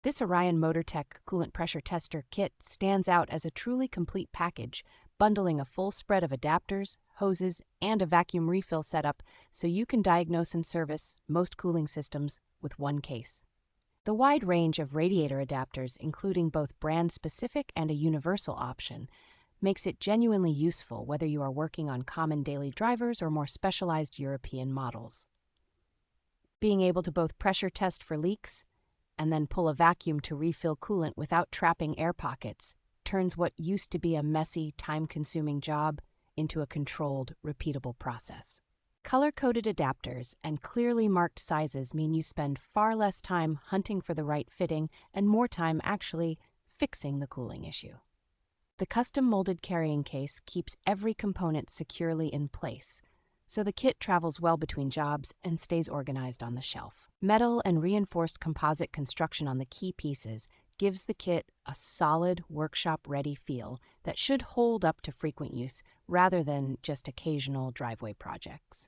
This Orion MotorTech coolant pressure tester kit stands out as a truly complete package, bundling a full spread of adapters, hoses, and a vacuum refill setup so you can diagnose and service most cooling systems with one case. The wide range of radiator adapters, including both brand-specific and a universal option, makes it genuinely useful whether you are working on common daily drivers or more specialized European models. Being able to both pressure test for leaks and then pull a vacuum to refill coolant without trapping air pockets turns what used to be a messy, time-consuming job into a controlled, repeatable process. Color-coded adapters and clearly marked sizes mean you spend far less time hunting for the right fitting and more time actually fixing the cooling issue. The custom-molded carrying case keeps every component securely in place, so the kit travels well between jobs and stays organized on the shelf. Metal and reinforced composite construction on the key pieces gives the kit a solid, workshop-ready feel that should hold up to frequent use rather than just occasional driveway projects.